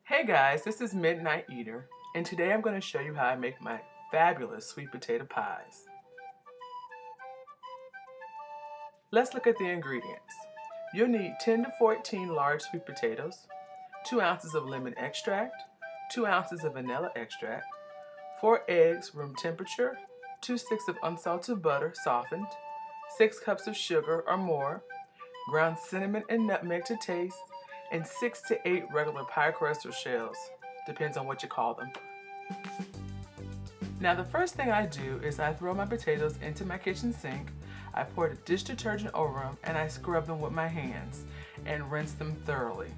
Hey guys, this is Midnight Eater, and today I'm going to show you how I make my fabulous sweet potato pies. Let's look at the ingredients. You'll need 10 to 14 large sweet potatoes, 2 ounces of lemon extract, 2 ounces of vanilla extract, 4 eggs room temperature, 2 sticks of unsalted butter softened, 6 cups of sugar or more, ground cinnamon and nutmeg to taste, and 6 to 8 regular pie crust or shells, depends on what you call them. Now the first thing I do is I throw my potatoes into my kitchen sink, I pour the dish detergent over them, and I scrub them with my hands and rinse them thoroughly.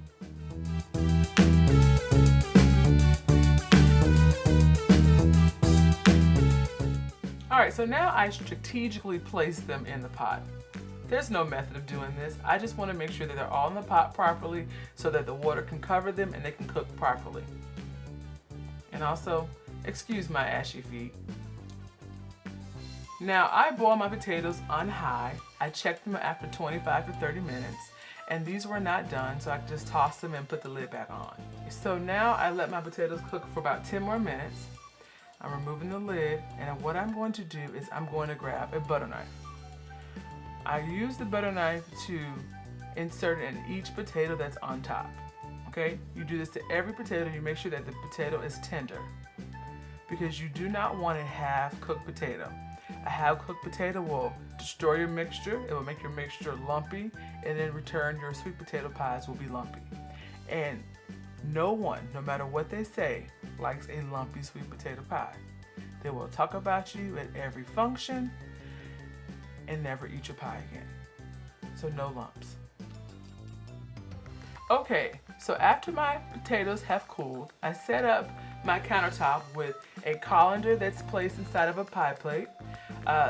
Alright, so now I strategically place them in the pot. There's no method of doing this. I just want to make sure that they're all in the pot properly so that the water can cover them and they can cook properly. And also, excuse my ashy feet. Now I boil my potatoes on high. I check them after 25 to 30 minutes, and these were not done, so I can just toss them and put the lid back on. So now I let my potatoes cook for about 10 more minutes. I'm removing the lid, and what I'm going to do is I'm going to grab a butter knife. I use the butter knife to insert in each potato that's on top. Okay, you do this to every potato. You make sure that the potato is tender, because you do not want a half-cooked potato. A half-cooked potato will destroy your mixture. It will make your mixture lumpy, and in return your sweet potato pies will be lumpy. And no one, no matter what they say, likes a lumpy sweet potato pie. They will talk about you at every function and never eat your pie again. So no lumps. Okay, so after my potatoes have cooled, I set up my countertop with a colander that's placed inside of a pie plate,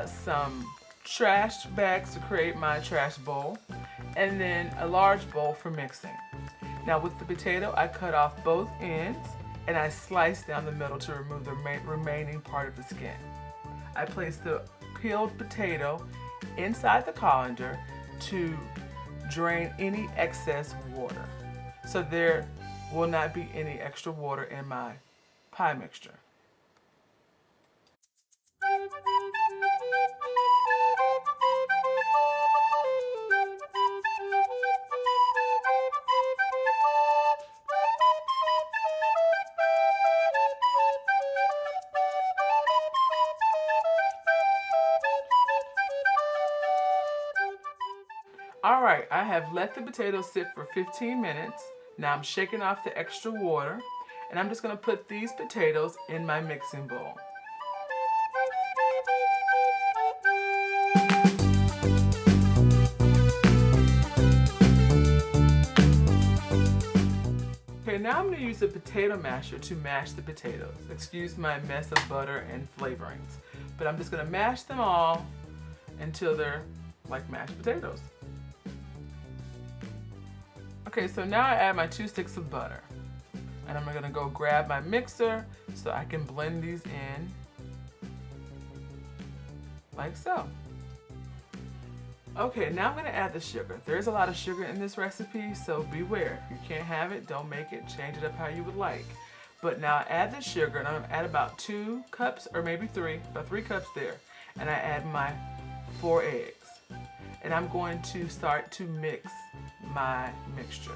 some trash bags to create my trash bowl, and then a large bowl for mixing. Now with the potato, I cut off both ends and I slice down the middle to remove the remaining part of the skin. I place the peeled potato inside the colander to drain any excess water, so there will not be any extra water in my pie mixture. Alright, I have let the potatoes sit for 15 minutes. Now I'm shaking off the extra water, and I'm just going to put these potatoes in my mixing bowl. Okay, now I'm going to use a potato masher to mash the potatoes. Excuse my mess of butter and flavorings, but I'm just going to mash them all until they're like mashed potatoes. Okay, so now I add my 2 sticks of butter, and I'm gonna go grab my mixer so I can blend these in like so. Okay, now I'm gonna add the sugar. There's a lot of sugar in this recipe, so beware. If you can't have it, don't make it. Change it up how you would like. But now I add the sugar, and I'm gonna add about 2 cups or maybe 3, about 3 cups there. And I add my 4 eggs. And I'm going to start to mix my mixture.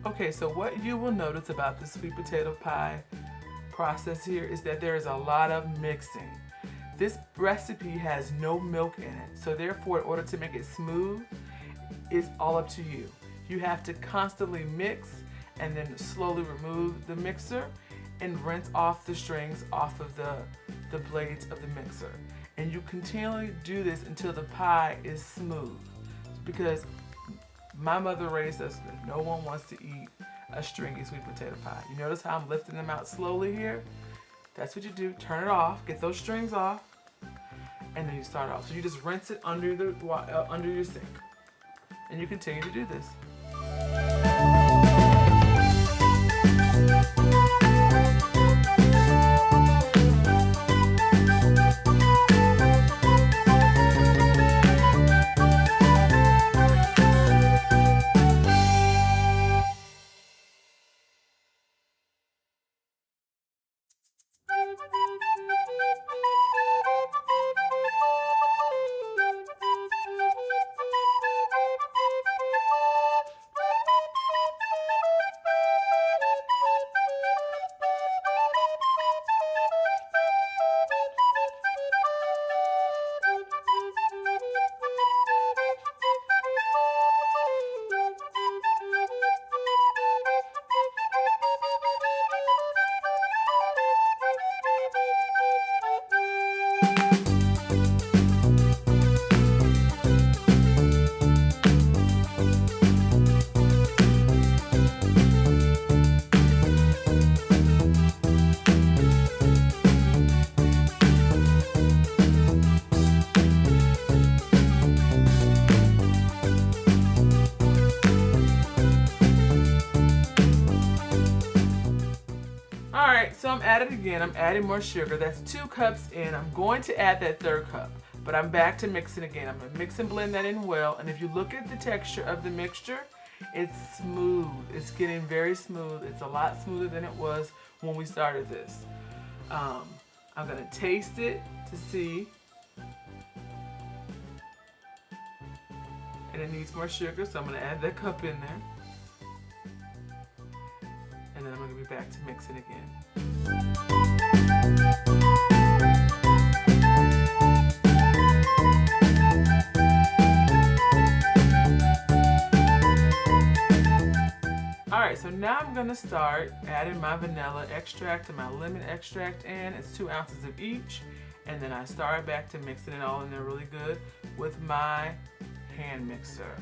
Okay, so what you will notice about the sweet potato pie process here is that there is a lot of mixing. This recipe has no milk in it, so therefore in order to make it smooth, it's all up to you. You have to constantly mix and then slowly remove the mixer and rinse off the strings off of the blades of the mixer. And you continually do this until the pie is smooth, because my mother raised us that no one wants to eat a stringy sweet potato pie. You notice how I'm lifting them out slowly here? That's what you do. Turn it off, get those strings off, and then you start off. So you just rinse it under your sink, and you continue to do this. I'm at it again. I'm adding more sugar. That's 2 cups in. I'm going to add that 3rd cup, but I'm back to mixing again. I'm gonna mix and blend that in well. And if you look at the texture of the mixture, it's smooth. It's getting very smooth. It's a lot smoother than it was when we started this. I'm gonna taste it to see. And it needs more sugar, so I'm gonna add that cup in there. And then I'm gonna be back to mixing again. Alright, so now I'm gonna start adding my vanilla extract and my lemon extract in. It's 2 ounces of each. And then I start back to mixing it all in there really good with my hand mixer.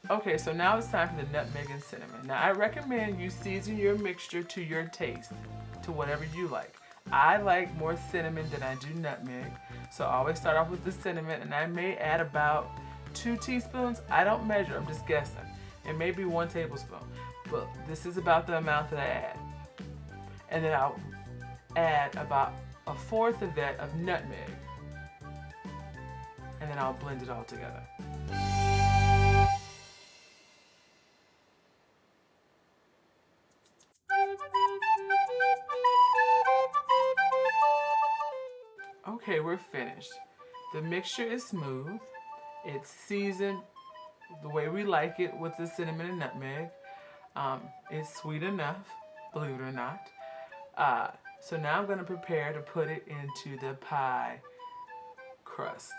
Okay, so now it's time for the nutmeg and cinnamon. Now I recommend you season your mixture to your taste, to whatever you like. I like more cinnamon than I do nutmeg, so I always start off with the cinnamon, and I may add about 2 teaspoons. I don't measure, I'm just guessing. It may be 1 tablespoon, but this is about the amount that I add. And then I'll add about 1/4 of that of nutmeg, and then I'll blend it all together. Okay, we're finished. The mixture is smooth. It's seasoned the way we like it with the cinnamon and nutmeg. It's sweet enough, believe it or not. So now I'm going to prepare to put it into the pie crust.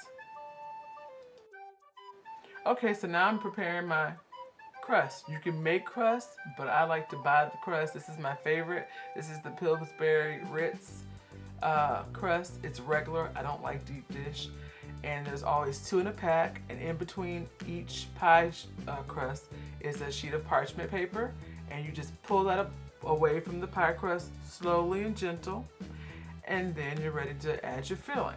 Okay, so now I'm preparing my crust. You can make crust, but I like to buy the crust. This is my favorite. This is the Pillsbury Ritz crust. It's regular. I don't like deep dish. And there's always 2 in a pack, and in between each pie crust is a sheet of parchment paper, and you just pull that up away from the pie crust slowly and gentle, and then you're ready to add your filling.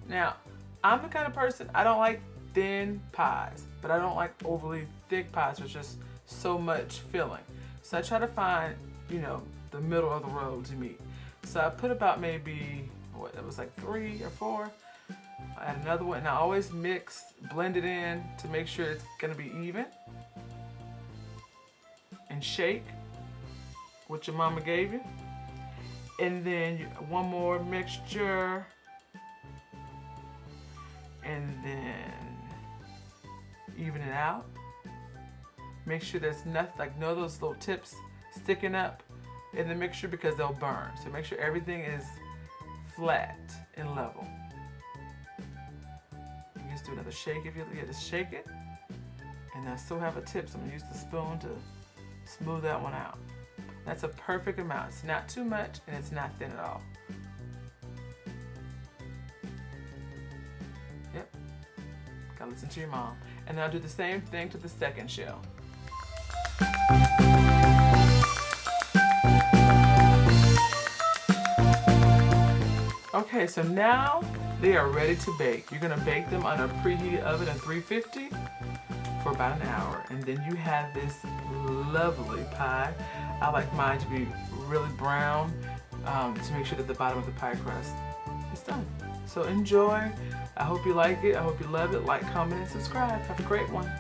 Now, I'm the kind of person, I don't like thin pies, but I don't like overly thick pies with just so much filling. So I try to find, you know, the middle of the road to me. So I put about maybe, what, it was like 3 or 4. I add another one, and I always mix, blend it in to make sure it's gonna be even. And shake what your mama gave you. And then one more mixture. And then even it out. Make sure there's nothing, like no of those little tips sticking up in the mixture because they'll burn. So make sure everything is flat and level. You can just do another shake if you just shake it. And I still have a tip, so I'm gonna use the spoon to smooth that one out. That's a perfect amount. It's not too much and it's not thin at all. Yep. Gotta listen to your mom. And then I'll do the same thing to the second shell. Okay, so now they are ready to bake. You're gonna bake them on a preheated oven at 350 for about an hour. And then you have this lovely pie. I like mine to be really brown to make sure that the bottom of the pie crust is done. So enjoy. I hope you like it. I hope you love it. Like, comment, and subscribe. Have a great one.